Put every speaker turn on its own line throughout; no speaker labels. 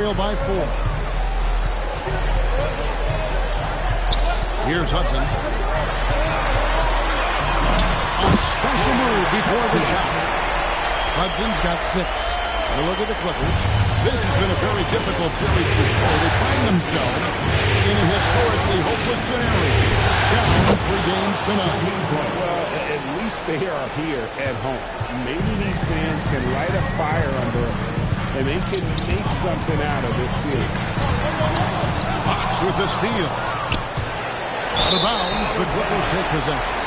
By 4. Here's Hudson. A special move before the shot. Hudson's got 6. A look at the Clippers.
This has been a very difficult series for sure. They find themselves in a historically hopeless scenario. Down 3 games tonight.
Well, at least they are here at home. Maybe these fans can light a fire under them, and they can make something out of this series.
Fox with the steal. Out of bounds, the Clippers take possession.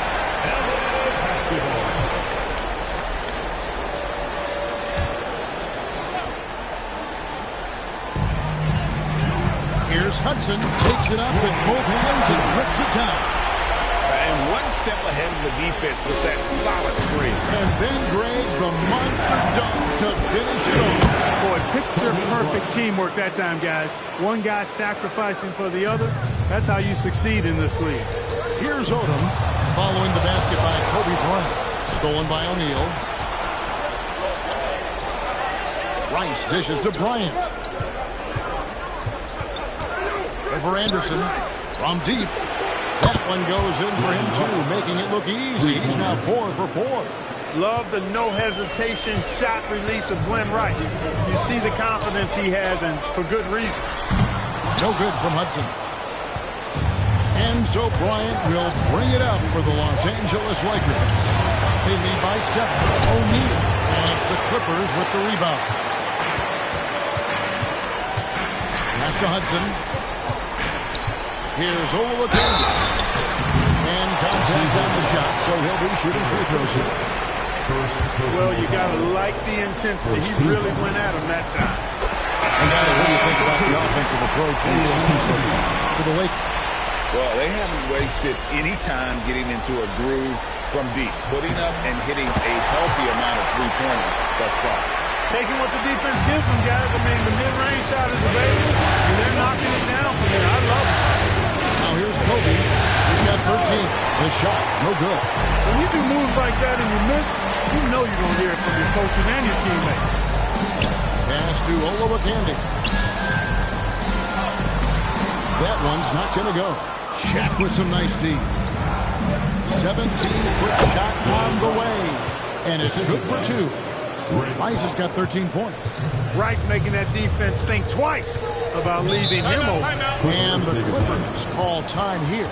Here's Hudson, takes it up with both hands and rips it down.
And one step ahead of the defense with that solid screen.
And then Greg, the monster dunks to finish it off.
Boy, picture-perfect teamwork that time, guys. One guy sacrificing for the other. That's how you succeed in this league.
Here's Odom, following the basket by Kobe Bryant. Stolen by O'Neal. Rice dishes to Bryant. Over Anderson from deep. That one goes in for him, too, making it look easy. He's now 4 for 4.
Love the no-hesitation shot release of Glenn Rice. You see the confidence he has, and for good reason.
No good from Hudson. And so Bryant will bring it up for the Los Angeles Lakers. They lead by 7. O'Neal. And it's the Clippers with the rebound. Pass to Hudson. Here's Olawokandi. And contact on the shot, so he'll be shooting free throws here.
Well, you got to like the intensity. He really went at him that time.
And guys, what do you think about the offensive approach for the Lakers?
Well, they haven't wasted any time getting into a groove from deep, putting up and hitting a healthy amount of three-pointers thus far.
Taking what the defense gives them, guys. I mean, the mid-range shot is available, and they're knocking it down from there. I love it.
Now here's Kobe. He's got 13. His shot, no good.
When you do moves like that and you miss, you know you're going to hear it from your coaches and your teammates.
Pass to Olawokandi. That one's not going to go. Shaq with some nice D. 17-foot shot on the way. And it's good for 2. Rice has got 13 points.
Rice making that defense think twice about leaving him open.
And the Clippers call time here.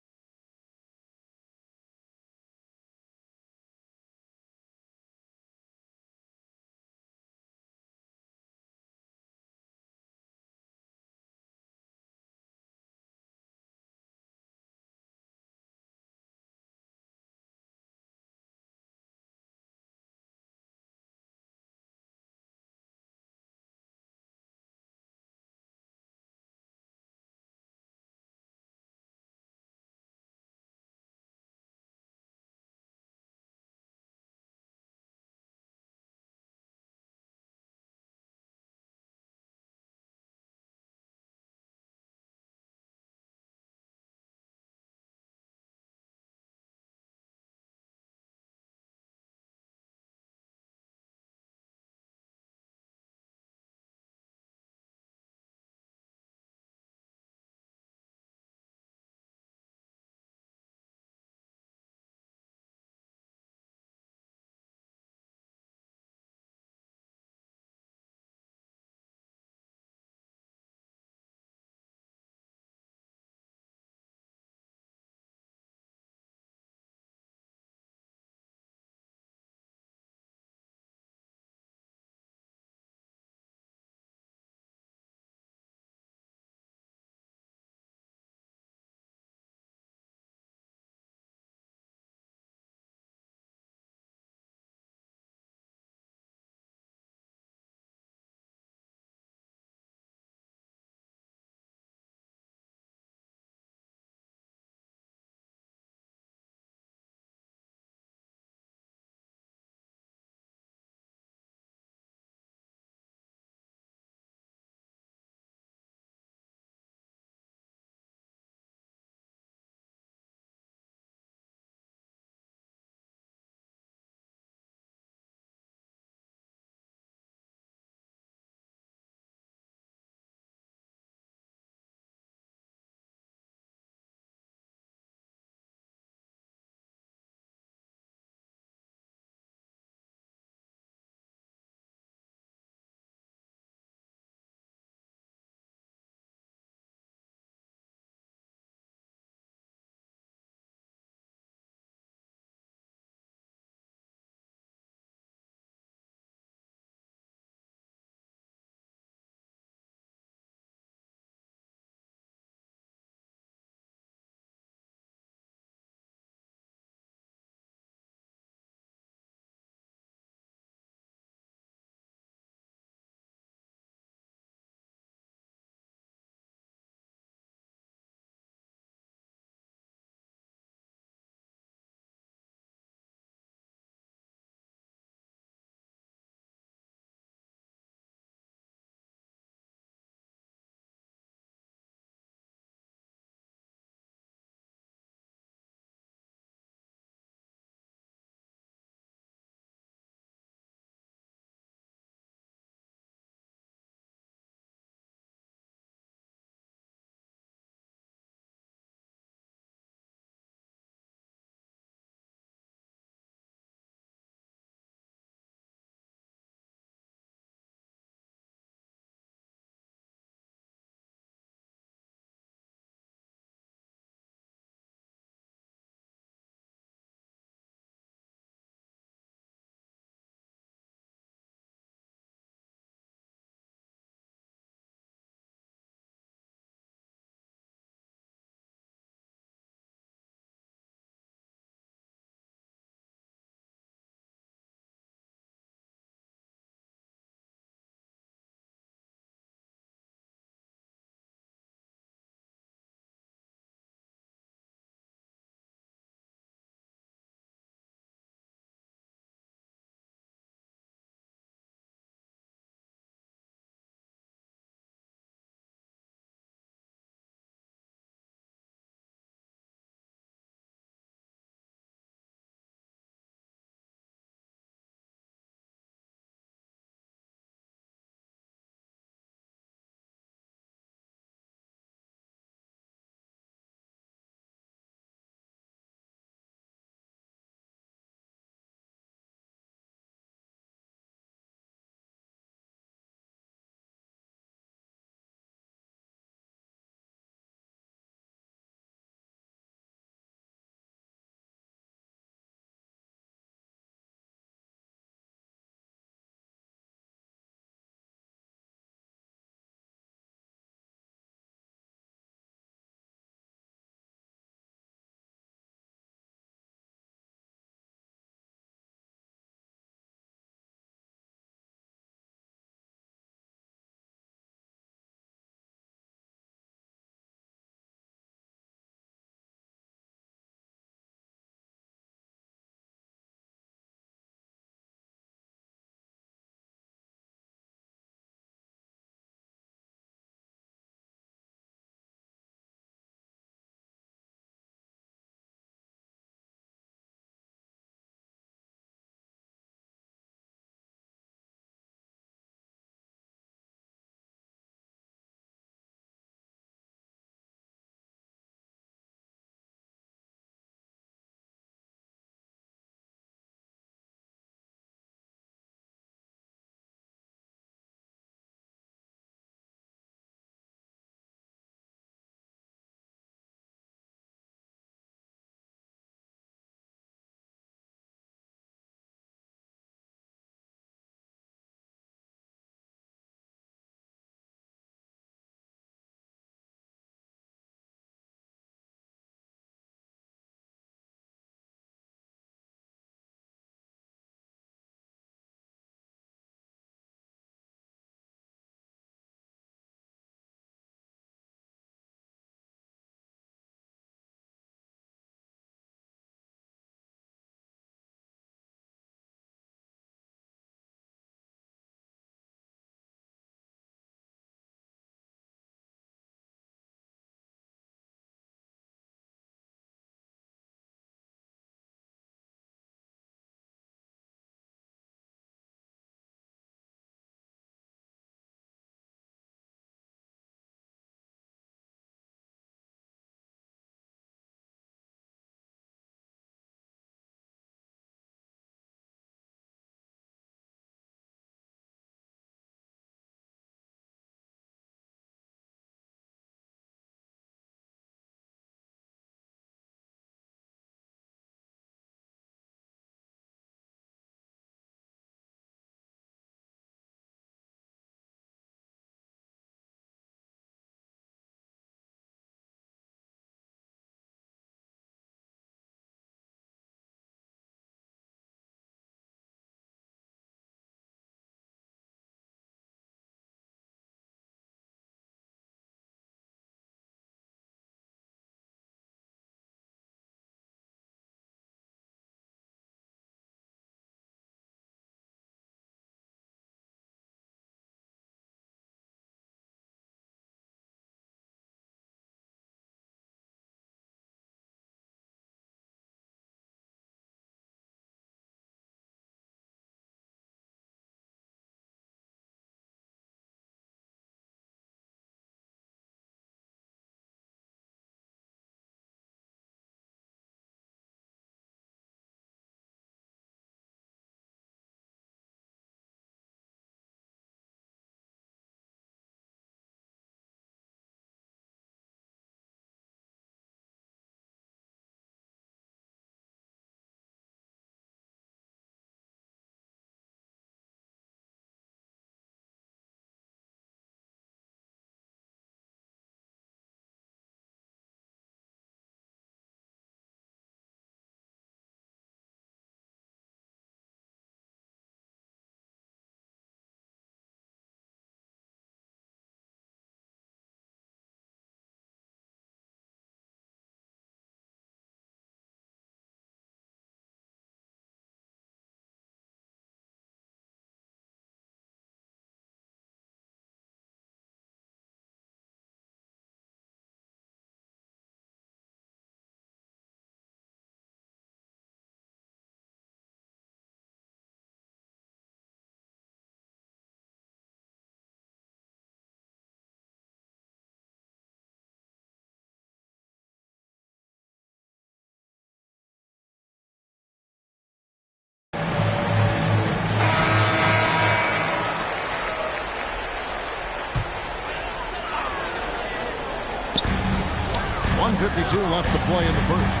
2:52 left to play in the first.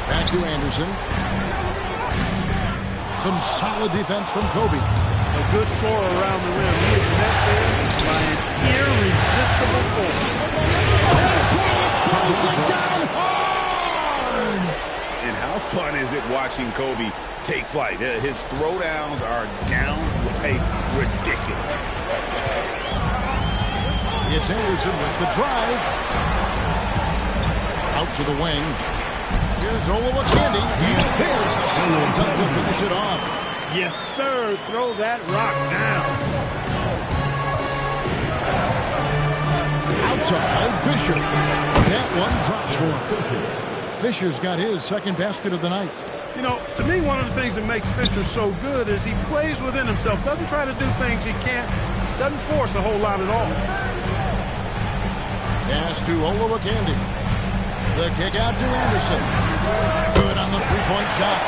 Back to Anderson. Some solid defense from Kobe.
A good scorer around the rim. He is met there by an irresistible force.
And how fun is it watching Kobe take flight? His throwdowns are downright ridiculous.
It's Anderson with the drive. Out to the wing. Here's Olowokandi. And there's the shot to finish it off.
Yes, sir. Throw that rock down.
Outside, Fisher. That one drops for him. Fisher's got his second basket of the night.
You know, to me, one of the things that makes Fisher so good is he plays within himself. Doesn't try to do things he can't. Doesn't force a whole lot at all.
Pass to Olowokandi. The kick out to Anderson. Good on the three-point shot.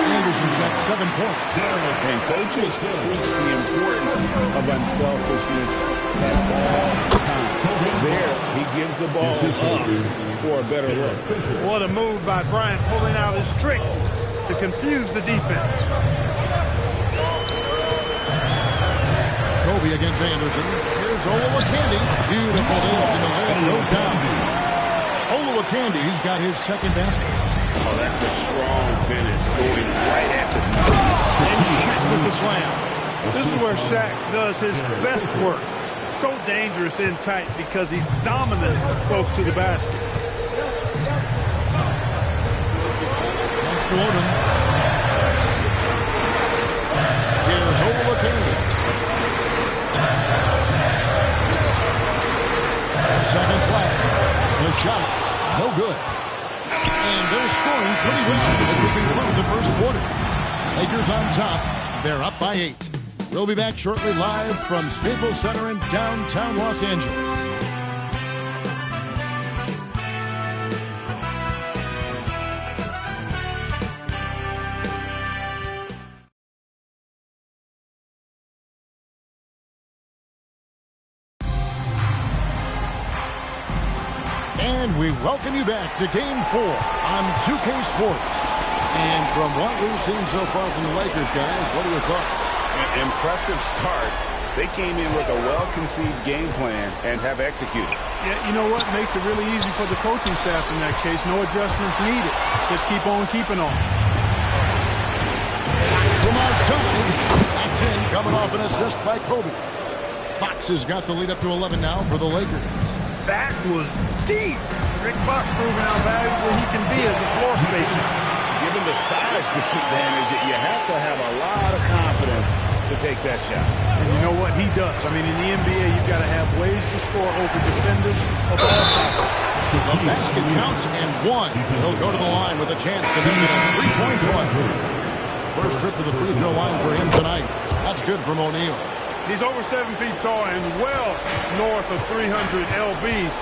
Anderson's got 7 points.
And coaches preach the importance of unselfishness at all times. There, he gives the ball up for a better look.
What a move by Bryant, pulling out his tricks to confuse the defense.
Kobe against Anderson. Here's Olowokandi. Beautiful dish, and the layup goes down. Olowokandi's got his second basket.
Oh, that's a strong finish, going right at the
And Shaq with the slam.
This is where Shaq does his best work. So dangerous in tight because he's dominant close to the basket.
That's Gordon. Here's Olowokandi. 10 seconds left. The shot, no good. And they're scoring pretty well as we conclude the first quarter. Lakers on top. They're up by 8. We'll be back shortly live from Staples Center in downtown Los Angeles. And we welcome you back to Game 4 on 2K Sports. And from what we've seen so far from the Lakers, guys, what are your thoughts?
An impressive start. They came in with a well-conceived game plan and have executed.
Yeah, you know what? Makes it really easy for the coaching staff in that case. No adjustments needed. Just keep on keeping on.
From outside, that's in, coming off an assist by Kobe. Fox has got the lead up to 11 now for the Lakers.
That was deep. Rick Fox proving how valuable he can be as the floor spacer.
Given the size disadvantage, you have to have a lot of confidence to take that shot.
And you know what? He does. I mean, in the NBA, you've got to have ways to score over defenders of all sizes.
The basket counts and one. He'll go to the line with a chance to make it a three-point play. First trip to the free throw line for him tonight. That's good from O'Neal.
He's over 7 feet tall and well north of 300 lbs.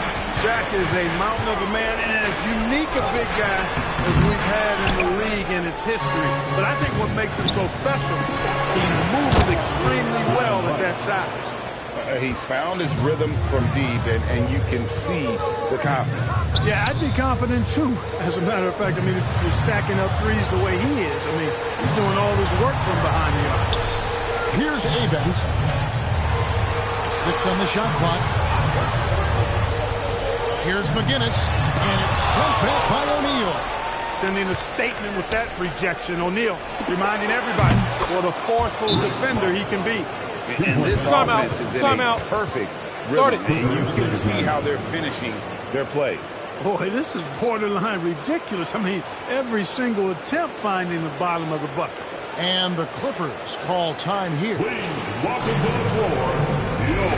Shaq is a mountain of a man and as unique a big guy as we've had in the league in its history. But I think what makes him so special, he moves extremely well at that size.
He's found his rhythm from deep, and you can see the confidence.
Yeah, I'd be confident too. As a matter of fact, I mean, if you're stacking up threes the way he is, I mean, he's doing all this work from behind the arc.
Here's Avent. 6 on the shot clock. Here's McGinnis, and it's sent back by O'Neal.
Sending a statement with that rejection. O'Neal reminding everybody what a forceful defender he can be.
And this offense is in a perfect rhythm. And you can see how they're finishing their plays.
Boy, this is borderline ridiculous. I mean, every single attempt finding the bottom of the bucket.
And the Clippers call time here.
Please welcome to the floor, your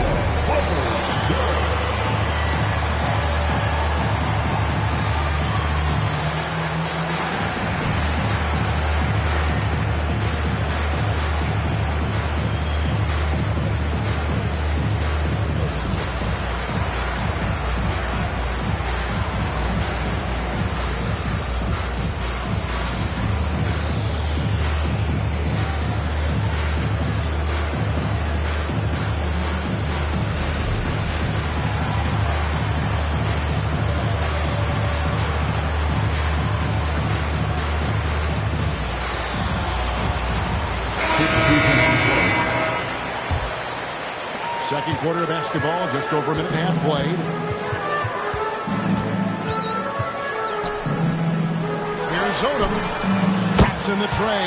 Clippers.
Second quarter of basketball, just over a minute and a half played. Here's Odom. Drops in the tray.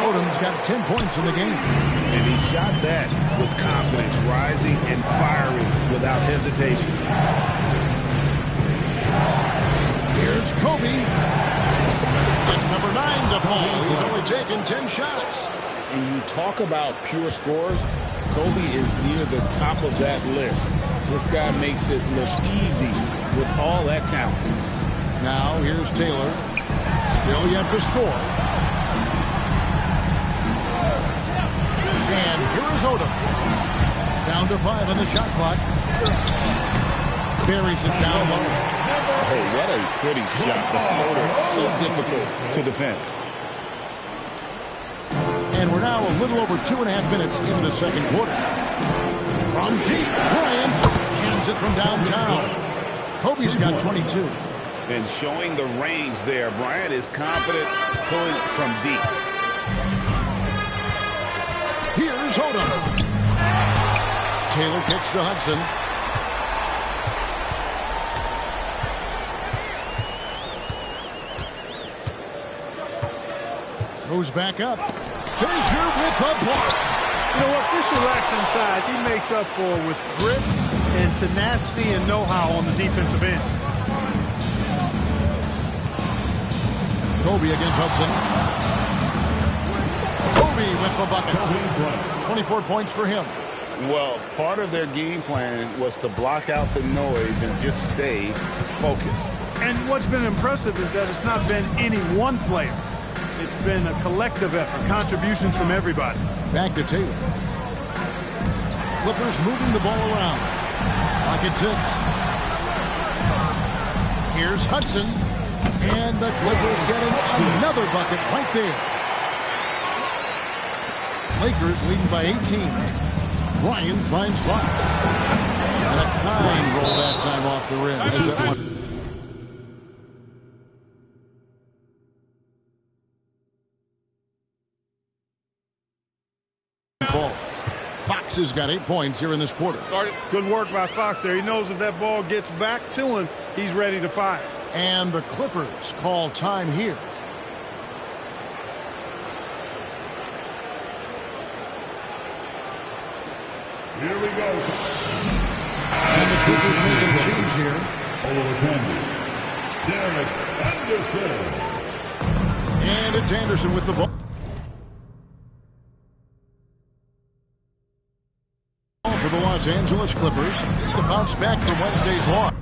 Odom's got 10 points in the game.
And he shot that with confidence, rising and firing without hesitation.
Here's Kobe. That's number 9 to fall. He's only taken 10 shots.
And you talk about pure scores, Kobe is near the top of that list. This guy makes it look easy with all that talent.
Now here's Taylor. Still yet to score. And here is Odom. Down to 5 on the shot clock. Buries it down low.
Oh, what a pretty shot. The floater, so difficult to defend.
And we're now a little over 2.5 minutes into the second quarter. From deep, Bryant hands it from downtown. Kobe's got 22.
And showing the range there, Bryant is confident pulling from deep.
Here's Odom. Taylor kicks to Hudson. Goes back up. Frazier with the block.
You know what? This relaxing size he makes up for with grit and tenacity and know-how on the defensive end.
Kobe against Hudson. Kobe with the bucket. 24 points for him.
Well, part of their game plan was to block out the noise and just stay focused.
And what's been impressive is that it's not been any one player. It's been a collective effort, contributions from everybody.
Back to Taylor. Clippers moving the ball around. Pocket 6. Here's Hudson. And the Clippers getting another bucket right there. Lakers leading by 18. Bryant finds Fox. And a kind roll that time off the rim. As that one falls. Fox has got 8 points here in this quarter.
Good work by Fox there. He knows if that ball gets back to him, he's ready to fire.
And the Clippers call time here.
Here we go.
And the Clippers making a change here.
Derek Anderson.
And it's Anderson with the ball. For the Los Angeles Clippers to bounce back from Wednesday's loss.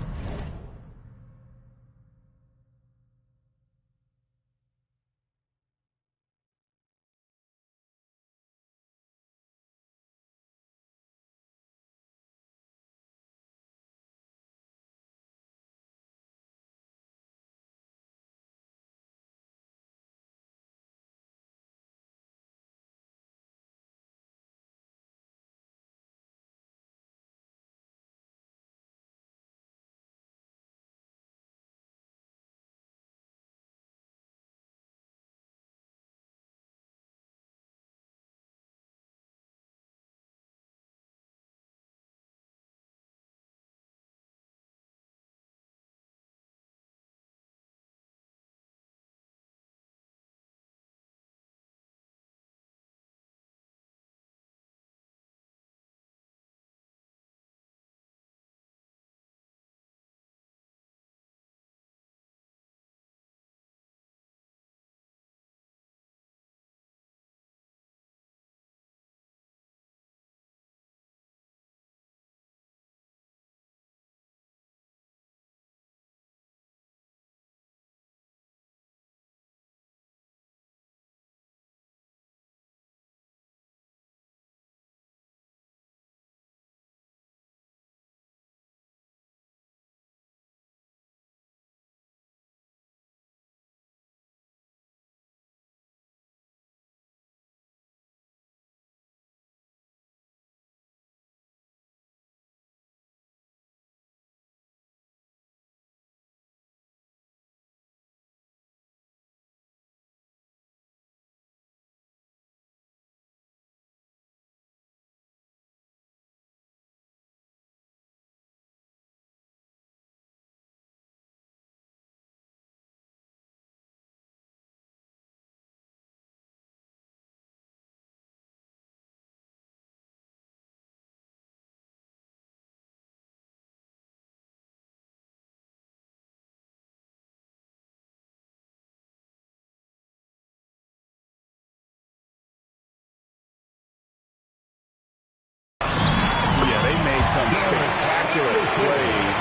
some spectacular plays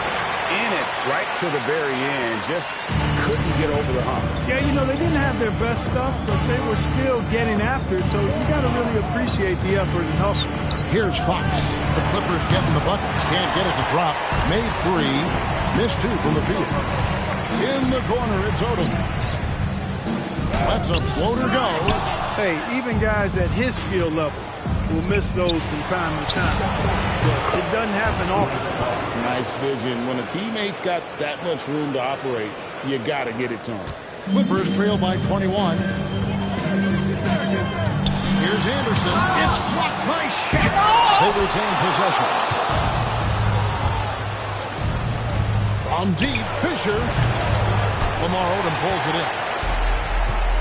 in it right to the very end. Just couldn't get over the hump.
Yeah, you know, they didn't have their best stuff, but they were still getting after it, so you got to really appreciate the effort and hustle.
Here's Fox. The Clippers getting the bucket. Can't get it to drop. Made 3. Missed 2 from the field. In the corner, it's Odom. Let's a floater go.
Hey, even guys at his skill level will miss those from time to time. But it doesn't happen often.
Nice vision. When a teammate's got that much room to operate, you got to get it to him.
Clippers trail by 21. Here's Anderson. It's blocked by Shaq. They retain possession. From deep, Fisher. Lamar Odom pulls it in.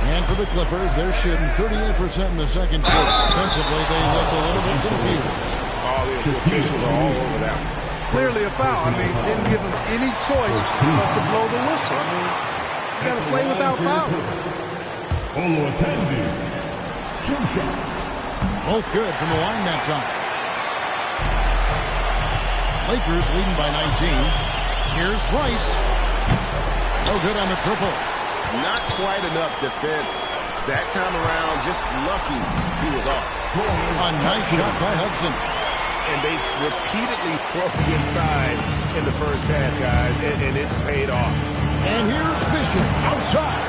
And for the Clippers, they're shooting 38% in the second quarter. Defensively, they look a little bit confused.
All the officials are all over that one.
Clearly a foul. I mean, didn't give them any choice but to blow the whistle. I mean, you got to play without foul.
Both good from the line that time. Lakers leading by 19. Here's Rice. No good on the triple.
Not quite enough defense that time around. Just lucky he was off.
A nice shot by Hudson.
And they repeatedly probed inside in the first half, guys, and it's paid off.
And here's Fisher outside.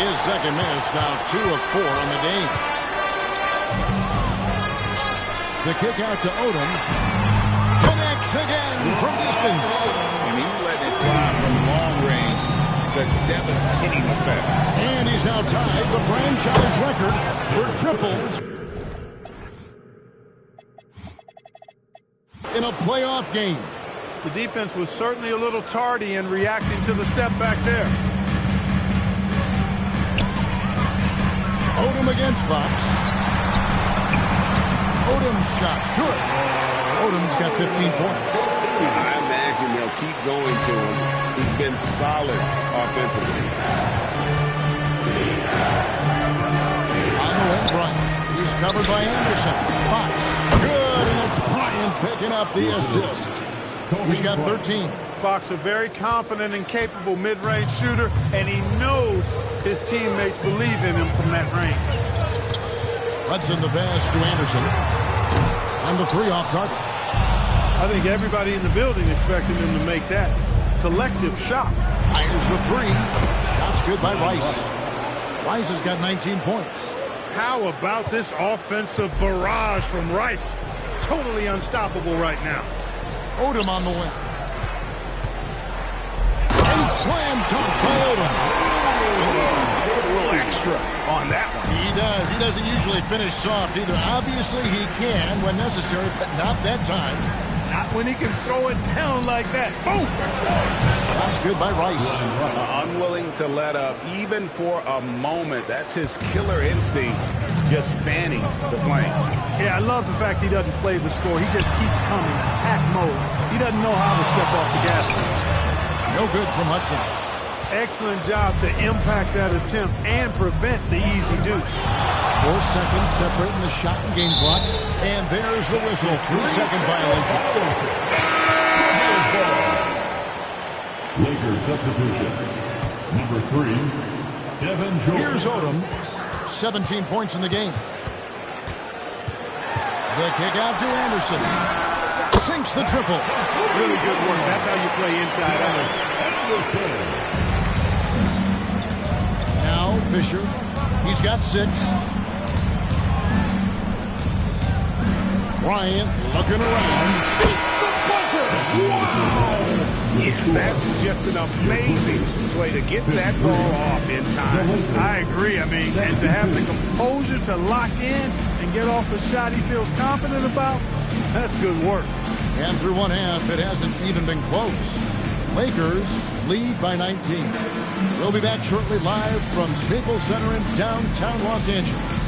His second miss, now 2 of 4 on the game. The kick out to Odom. Connects again from distance.
And he's letting it fly from long range. It's a devastating effect.
And he's now tied the franchise record for triples in a playoff game.
The defense was certainly a little tardy in reacting to the step back there.
Odom against Fox. Odom's shot, good. Odom's got 15 points.
I imagine they'll keep going to him. He's been solid offensively.
On the wing, Bryant. He's covered by Anderson. Fox, good, and it's Bryant picking up the assist. He's got 13.
Fox, a very confident and capable mid-range shooter, and he knows his teammates believe in him from that range.
Hudson the pass to Anderson. And the 3 off target.
I think everybody in the building expected him to make that collective shot.
Fires the 3. Shot's good by Rice. Rice has got 19 points.
How about this offensive barrage from Rice? Totally unstoppable right now.
Odom on the wing. And slam dunk by Odom.
A little extra on that one.
He does. He doesn't usually finish soft either. Obviously, he can when necessary, but not that time.
Not when he can throw it down like that. Boom!
Shot's good by Rice.
Unwilling to let up, even for a moment. That's his killer instinct, just fanning the flame.
Yeah, I love the fact he doesn't play the score. He just keeps coming, attack mode. He doesn't know how to step off the gas pedal.
No good from Hudson.
Excellent job to impact that attempt and prevent the easy deuce.
4 seconds separating the shot and game clocks. And there's the whistle. 3-second violation.
Lakers substitution. Number 3, Devin Jordan.
Here's Odom. 17 points in the game. The kick out to Anderson. Sinks the triple.
Really good work. That's how you play inside out.
Now Fisher. He's got 6. Bryant looking around. The buzzer! Wow!
Yeah, that's just an amazing way to get that ball off in time.
I agree. I mean, and to have the composure to lock in and get off a shot he feels confident about, that's good work.
And through one half, it hasn't even been close. Lakers lead by 19. We'll be back shortly live from Staples Center in downtown Los Angeles.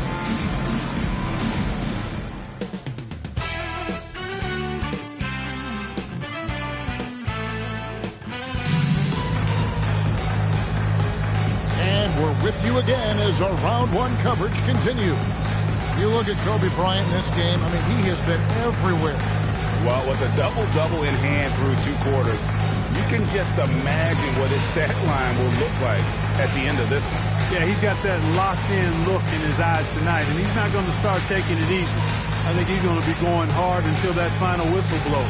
We're with you again as our round 1 coverage continues. You look at Kobe Bryant in this game, I mean, he has been everywhere.
Well, with a double-double in hand through 2 quarters, you can just imagine what his stat line will look like at the end of this one.
Yeah, he's got that locked-in look in his eyes tonight, and he's not going to start taking it easy. I think he's going to be going hard until that final whistle blows.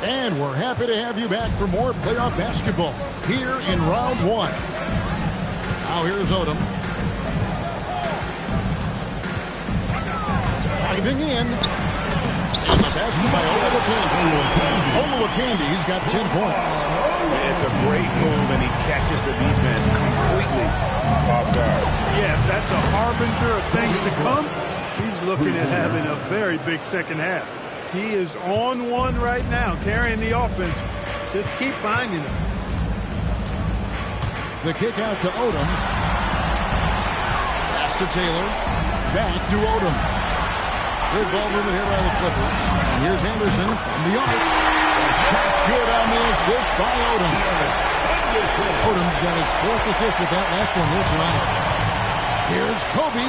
And we're happy to have you back for more playoff basketball here in round 1. Now here's Odom. Driving in. And the basket by Olowokandi. Olowokandi's got 10 points.
It's a great move, and he catches the defense completely off guard.
Yeah, if that's a harbinger of things to come, he's looking at having a very big second half. He is on one right now, carrying the offense. Just keep finding him.
The kick out to Odom. Pass to Taylor. Back to Odom. Good ball movement here by the Clippers. And here's Anderson from the arc. Shot's good on the assist by Odom. Odom's got his 4th assist with that last one here tonight. Here's Kobe.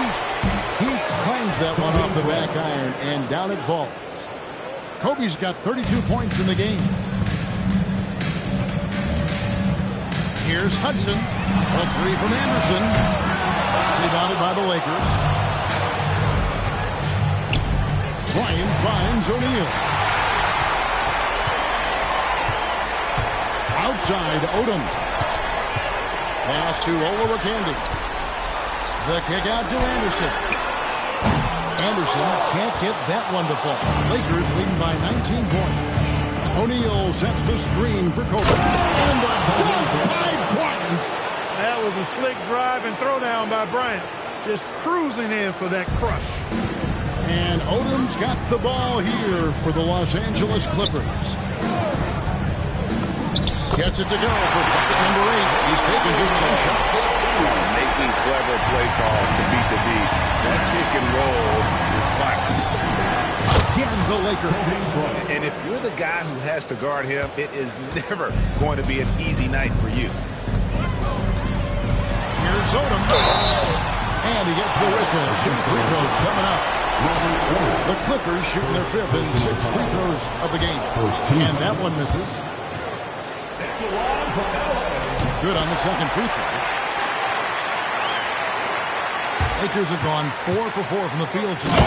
He clangs that one off the back iron, and down it falls. Kobe's got 32 points in the game. Here's Hudson. A 3 from Anderson. Rebounded by the Lakers. Bryant finds O'Neal. Outside, Odom. Pass to Olowokandi. The kick out to Anderson. Anderson can't get that one to fall. Lakers leading by 19 points. O'Neal sets the screen for Kobe. And the dunk by Bryant.
That was a slick drive and throwdown by Bryant. Just cruising in for that crush.
And Odom's got the ball here for the Los Angeles Clippers. Gets it to go for bucket number 8. He's taken just 10 shots.
Making clever play calls to beat the D. That pick and roll is classic.
Again, the Lakers.
And if you're the guy who has to guard him, it is never going to be an easy night for you.
Here's Odom. And he gets the whistle. 2 free throws coming up. The Clippers shooting their 5th and 6th free throws of the game. And that one misses. Good on the second free throw. Lakers have gone 4 for 4 from the field tonight.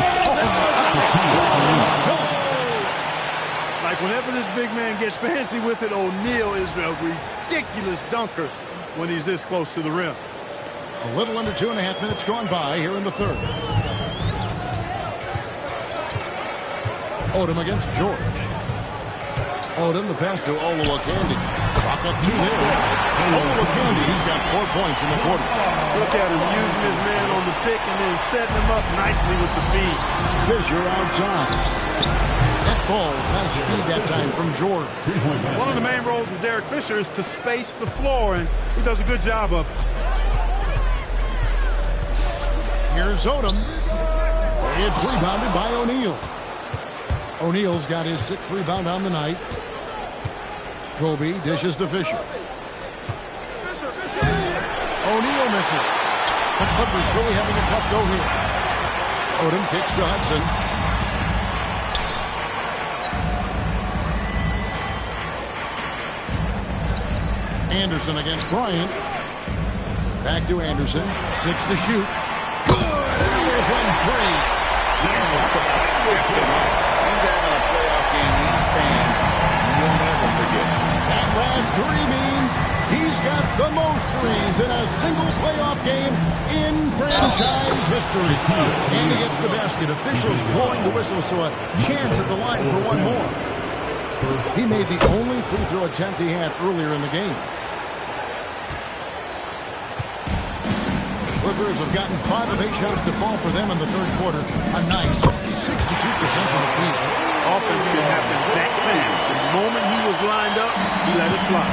Like whenever this big man gets fancy with it, O'Neal is a ridiculous dunker when he's this close to the rim.
A little under 2.5 minutes gone by here in the 3rd. Odom against George. Odom, the pass to Olowokandi. Clock up 2 there. Olowokandi's got 4 points in the quarter.
Look at him using his man on the pick and then setting him up nicely with the feed.
Fisher outside. That ball's nice speed that time from George.
One of the main roles of Derek Fisher is to space the floor, and he does a good job of it.
Here's Odom. It's rebounded by O'Neal. O'Neal's got his 6th rebound on the night. Kobe dishes to Fisher. O'Neal misses. The Clippers really having a tough go here. Odom kicks to Hudson. Anderson against Bryant. Back to Anderson. 6 to shoot. Good! From 3.
Talk about stepping up. He's having a playoff game. These fans will never forget.
That last 3 means he's got the most threes in a single playoff game in franchise history. And he hits the basket. Officials blowing the whistle, so a chance at the line for one more. He made the only free throw attempt he had earlier in the game. Clippers have gotten 5 of 8 shots to fall for them in the 3rd quarter. A nice 62% from the field.
Offense can happen that fast. The moment he was lined up, he let it fly.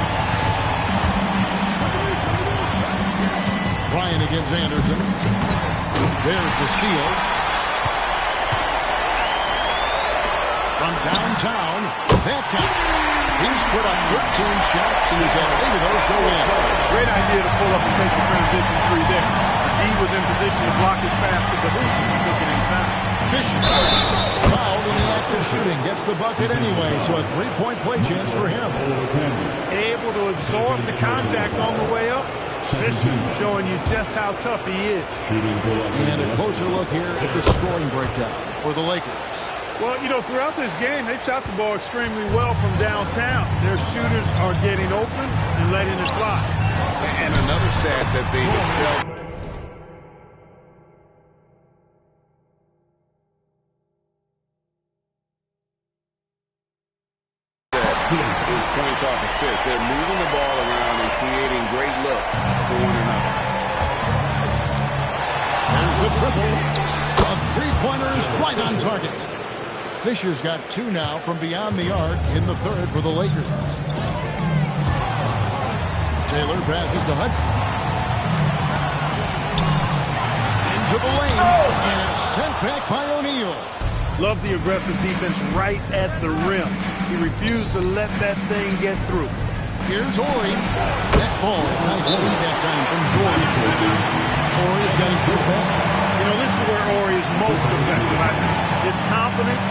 Bryant against Anderson. There's the steal. From downtown, that counts. He's put up 13 shots, and he's had 8 of those go in.
Great idea to pull up and take the transition three there. The D was in position to block his pass to the hoop, and he took it inside.
Fisher, fouled in the act of shooting, gets the bucket anyway, so a 3-point play chance for him.
Able to absorb the contact on the way up. Fisher showing you just how tough he is.
And a closer look here at the scoring breakdown for the Lakers.
Well, you know, throughout this game, they've shot the ball extremely well from downtown. Their shooters are getting open and letting it fly.
And another stat that they've excelled. Is points off assists. They're moving the ball around and creating great looks for one another.
There's the triple. A three-pointer is right on target. Fisher's got 2 now from beyond the arc in the third for the Lakers. Taylor passes to Hudson. Into the lane. And it's sent back by O'Neal.
Love the aggressive defense right at the rim. He refused to let that thing get through.
Here's Horry. That ball is nice speed that time from Jordan. Horry's got his first basket.
You know, this is where Horry is most effective, I think. His confidence,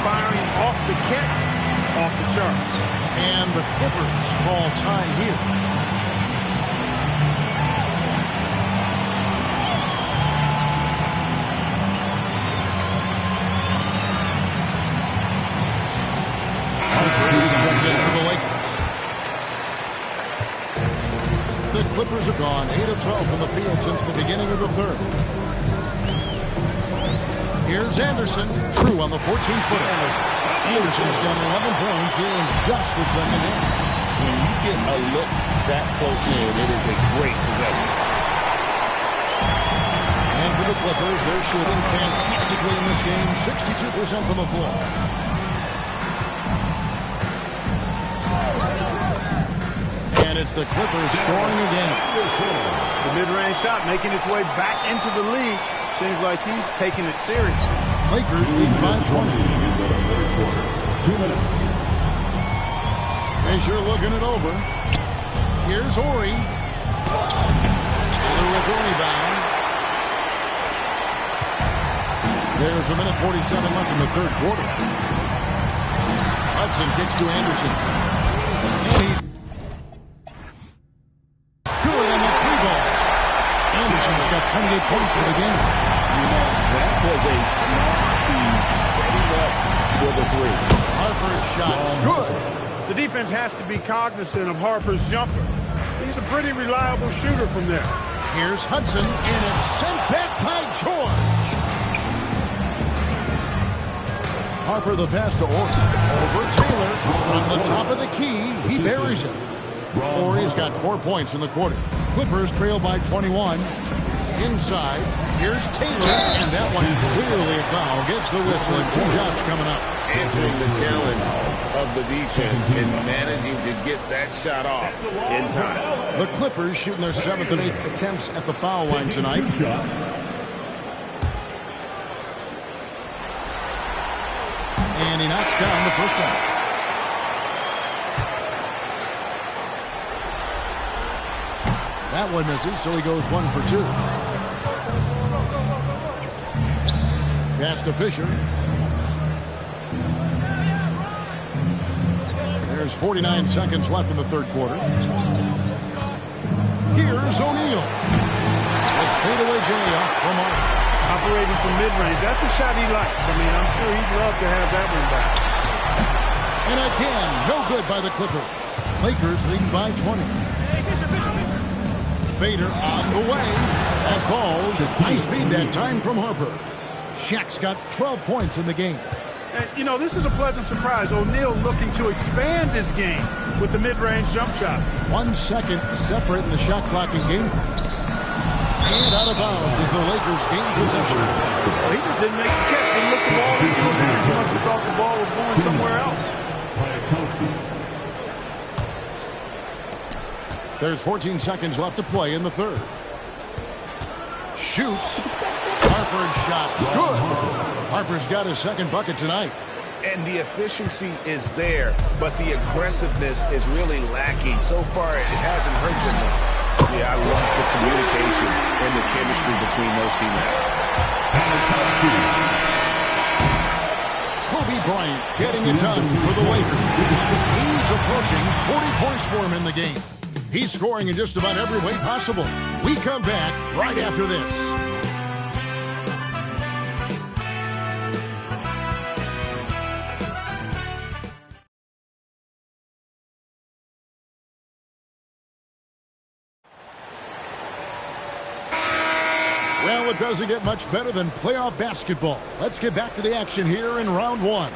firing off the catch, off the charts.
And the Clippers call time here. The Clippers have gone 8 of 12 from the field since the beginning of the third. Here's Anderson, true on the 14-footer. Anderson's got 11 points here in just the second half.
When you get a look that close in, it is a great possession.
And for the Clippers, they're shooting fantastically in this game, 62% from the floor. And it's the Clippers scoring again.
The mid-range shot making its way back into the league. Seems like he's taking it seriously.
Lakers lead by 20.
2 minutes.
Fisher looking it over. Here's Horry. Taylor with the rebound. There's a minute 47 left in the third quarter. Hudson kicks to Anderson. And he's good on that 3-ball. Anderson's got 28 points for the game.
You know, that was a smart feed setting up for the 3.
Harper's shot's good.
The defense has to be cognizant of Harper's jumper. He's a pretty reliable shooter from there.
Here's Hudson, and it's sent back by George. Harper the pass to Horry. Over Taylor. From the top of the key, he buries it. Horry's got 4 points in the quarter. Clippers trail by 21. Inside, here's Taylor, and that one clearly a foul. Gets the whistle, and 2 shots coming up.
Answering the challenge of the defense and managing to get that shot off in time.
The Clippers shooting their 7th and 8th attempts at the foul line tonight. And he knocks down the first one. That one misses, so he goes 1 for 2. Pass to Fisher. There's 49 seconds left in the third quarter. Here's O'Neal. A fadeaway J off from Mark.
Operating from mid-range. That's a shot he likes. I mean, I'm sure he'd love to have that one back.
And again, no good by the Clippers. Lakers leading by 20. Fader on the way. That falls. High speed that time from Harper. Shaq's got 12 points in the game.
And, you know, this is a pleasant surprise. O'Neal looking to expand his game with the mid-range jump shot.
1 second separating the shot clock in game. And out of bounds as the Lakers gain possession.
Well, he just didn't make the catch. Didn't look the ball into his hands. He must have thought the ball was going somewhere else.
There's 14 seconds left to play in the third. Shoots. Harper's shot's good. Harper's got his second bucket tonight.
And the efficiency is there, but the aggressiveness is really lacking. So far, it hasn't hurt them. Yeah, I love the communication and the chemistry between those teammates.
Kobe Bryant getting it done for the Lakers. He's approaching 40 points for him in the game. He's scoring in just about every way possible. We come back right after this. Well, it doesn't get much better than playoff basketball. Let's get back to the action here in round one.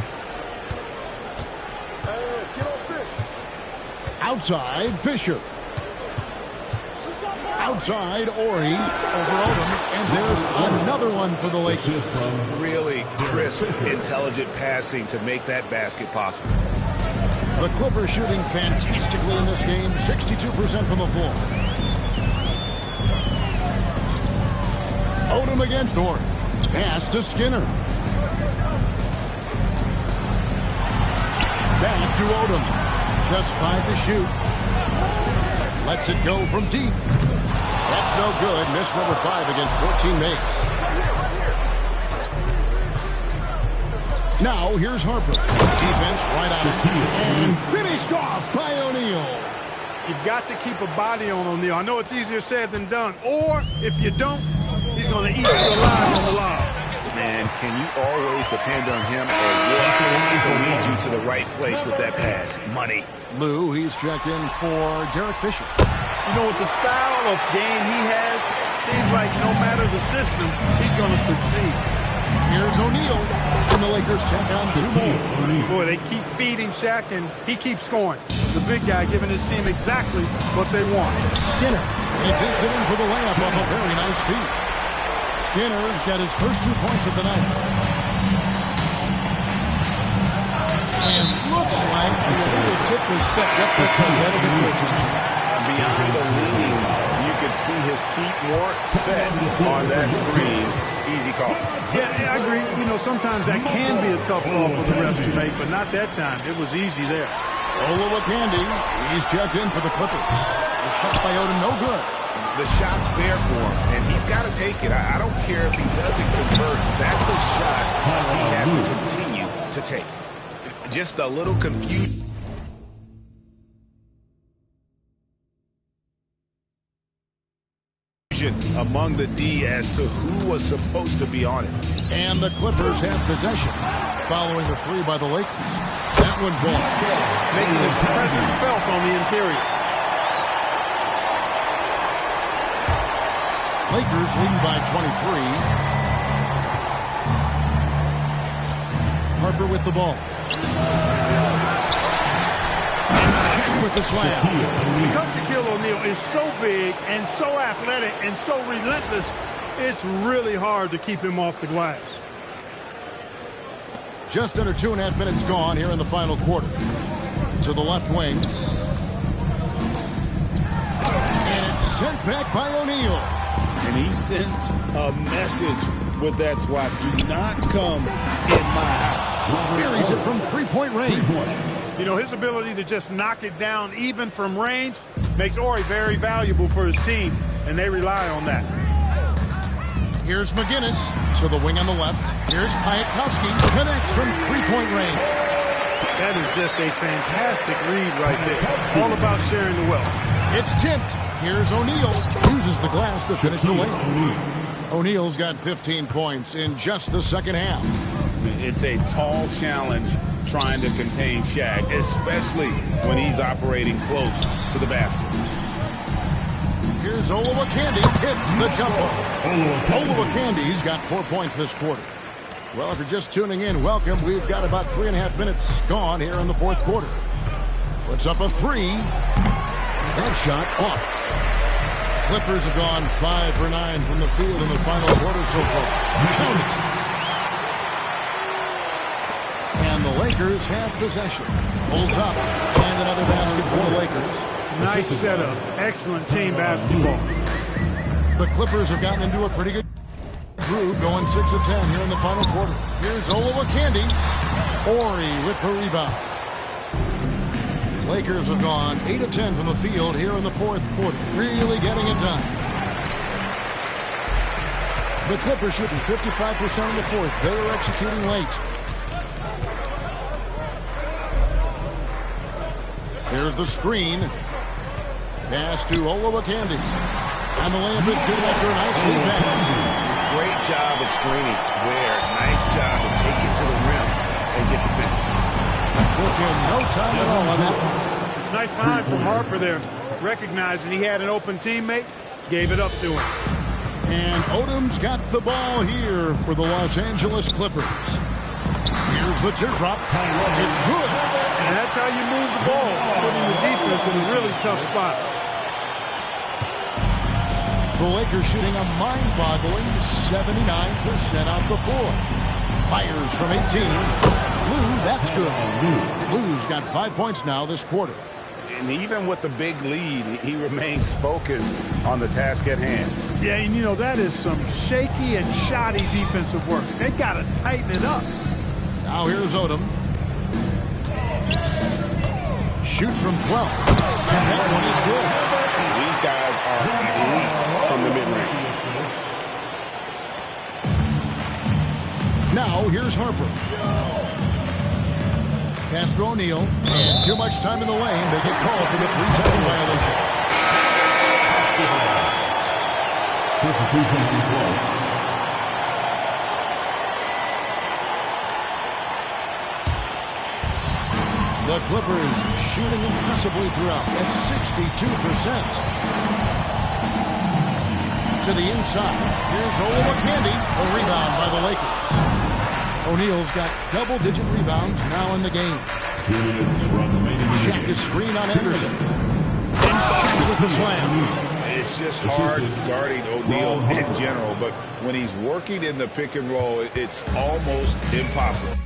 Outside, Fisher. Outside, Ori over Odom, and there's another one for the Lakers.
Really crisp, intelligent passing to make that basket possible.
The Clippers shooting fantastically in this game, 62% from the floor. Odom against Ori. Pass to Skinner. Back to Odom. Just 5 to shoot. Lets it go from deep. That's no good. Miss number 5 against 14 mates. Now here's Harper. Defense right on it. And finished off by O'Neal.
You've got to keep a body on O'Neal. I know it's easier said than done. Or if you don't, he's going to eat you alive on the lob.
Man, can you always depend on him or what to lead you to the right place with that pass? Money.
Lou, he's checked in for Derek Fisher.
You know, with the style of game he has, seems like no matter the system, he's going to succeed.
Here's O'Neal, and the Lakers tack on 2 more.
Boy, they keep feeding Shaq, and he keeps scoring. The big guy giving his team exactly what they want.
Skinner, he takes it in for the layup off a very nice feed. Skinner's got his first 2 points of the night. And looks like the kick was set up for competitive attention.
Beyond the leaning, you could see his feet more set on that screen. Easy call.
Yeah, I agree. You know, sometimes that can be a tough call for the refs to make, but not that time. It was easy there.
Olowokandi, he's checked in for the Clippers. The shot by Odom, no good.
The shot's there for him, and he's got to take it. I don't care if he doesn't convert. That's a shot he has to continue to take. Just a little confusion among the D as to who was supposed to be on it.
And the Clippers have possession, following the 3 by the Lakers. That one falls.
Making his presence felt on the interior.
Lakers leading by 23. Harper with the ball. With the slam.
Because Shaquille O'Neal is so big and so athletic and so relentless, it's really hard to keep him off the glass.
Just under 2.5 minutes gone here in the final quarter. To the left wing. And it's sent back by O'Neal.
And he sent a message with that swat. Do not come in my house.
Buries it from 3-point range.
You know, his ability to just knock it down even from range makes Ori very valuable for his team, and they rely on that.
Here's McGinnis to the wing on the left. Here's Piatkowski. Connects from 3-point range.
That is just a fantastic read right there. All about sharing the wealth.
It's tipped. Here's O'Neal. Uses the glass to finish the layup. O'Neal's got 15 points in just the second half.
It's a tall challenge trying to contain Shaq, especially when he's operating close to the basket.
Here's Olowokandi. Hits the jumper. Olowokandi's got 4 points this quarter. Well, if you're just tuning in, welcome. We've got about 3.5 minutes gone here in the fourth quarter. Puts up a 3. That shot off. Clippers have gone 5 for 9 from the field in the final quarter so far. Count it. And the Lakers have possession. Pulls up. And another basket for the Lakers.
Nice setup. Excellent team basketball.
The Clippers have gotten into a pretty good groove, going 6 of 10 here in the final quarter. Here's Olowokandi. Ori with the rebound. Lakers have gone 8 of 10 from the field here in the fourth quarter. Really getting it done. The Clippers shooting 55% in the fourth. They are executing late. Here's the screen. Pass to Olowokandi. And the layup is good after a nice lead pass.
Great job of screening there. Nice job to take it to the rim and get the finish.
Took him no time at all on that one.
Nice find from Harper there. Recognizing he had an open teammate, gave it up to him.
And Odom's got the ball here for the Los Angeles Clippers. Here's the teardrop. It's good.
And that's how you move the ball, putting the defense in a really tough spot.
The Lakers shooting a mind-boggling 79% off the floor. Fires from 18. Lou, that's good. Lou's got 5 points now this quarter.
And even with the big lead, he remains focused on the task at hand.
Yeah, and you know, that is some shaky and shoddy defensive work. They got to tighten it up.
Now here's Odom. Shoots from 12. And that one is good.
These guys are elite from the mid-range.
Now here's Harper. Pass to O'Neal. And too much time in the lane. They get called for the 3-second violation.
52 seconds left.
The Clippers shooting impressively throughout at 62%. To the inside. Here's Olowokandi. A rebound by the Lakers. O'Neal's got double-digit rebounds now in the game. Check his screen on Anderson. And with the slam.
It's just hard guarding O'Neal in general, but when he's working in the pick and roll, it's almost impossible.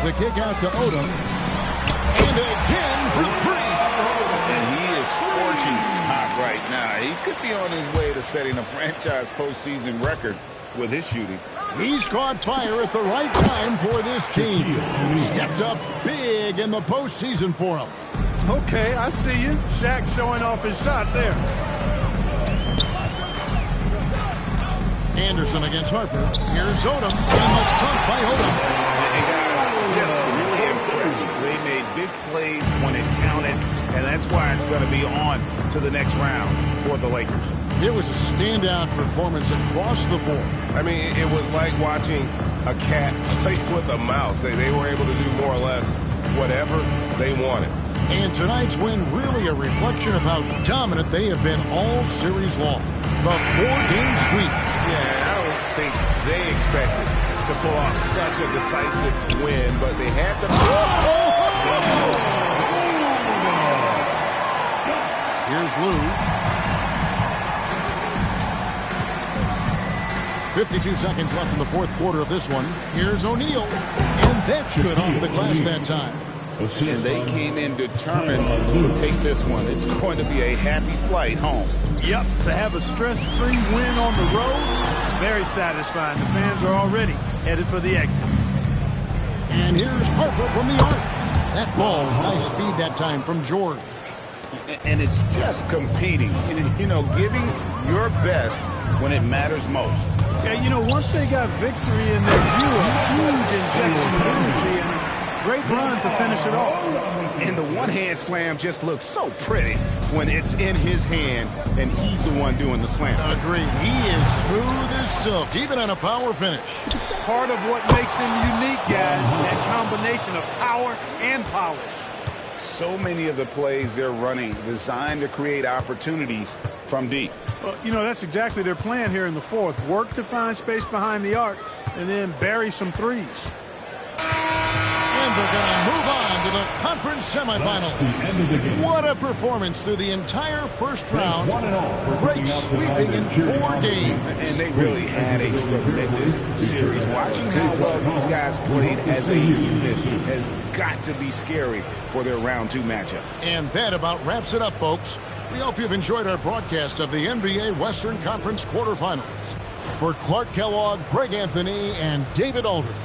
The kick out to Odom. And again for three.
And he is scorching hot right now. He could be on his way to setting a franchise postseason record with his shooting.
He's caught fire at the right time for this team. Stepped up big in the postseason for him.
Okay, I see you. Shaq showing off his shot there.
Anderson against Harper. Here's Odom. And the dunk by Odom.
And guys, just really impressive. They made big plays when it counted, and that's why it's going to be on to the next round for the Lakers.
It was a standout performance across the board.
I mean, it was like watching a cat play with a mouse. They were able to do more or less whatever they wanted.
And tonight's win really a reflection of how dominant they have been all series long. The 4-game sweep.
Yeah, I don't think they expected to pull off such a decisive win, but they had the...
Here's Lou. 52 seconds left in the fourth quarter of this one. Here's O'Neal. And that's good off the glass that time.
And they came in determined to take this one. It's going to be a happy flight home.
Yep, to have a stress-free win on the road, very satisfying. The fans are already headed for the exits.
And here's Harper from the arc. That ball's nice speed that time from George.
And it's just competing, you know, giving your best when it matters most.
Yeah, you know, once they got victory in their view, a huge injection of energy and a great run to finish it off.
And the one-hand slam just looks so pretty when it's in his hand and he's the one doing the slam.
Agreed. He is smooth as silk, even on a power finish.
Part of what makes him unique, guys, that combination of power and polish.
So many of the plays they're running designed to create opportunities from deep.
Well, you know, that's exactly their plan here in the fourth. Work to find space behind the arc and then bury some threes.
And they're going to move on to the conference semifinals. What a performance through the entire first round. Great sweeping in 4 games.
And they really had a tremendous series. Watching how well these guys played as a unit has got to be scary for their round 2 matchup.
And that about wraps it up, folks. We hope you've enjoyed our broadcast of the NBA Western Conference quarterfinals. For Clark Kellogg, Greg Anthony, and David Aldridge,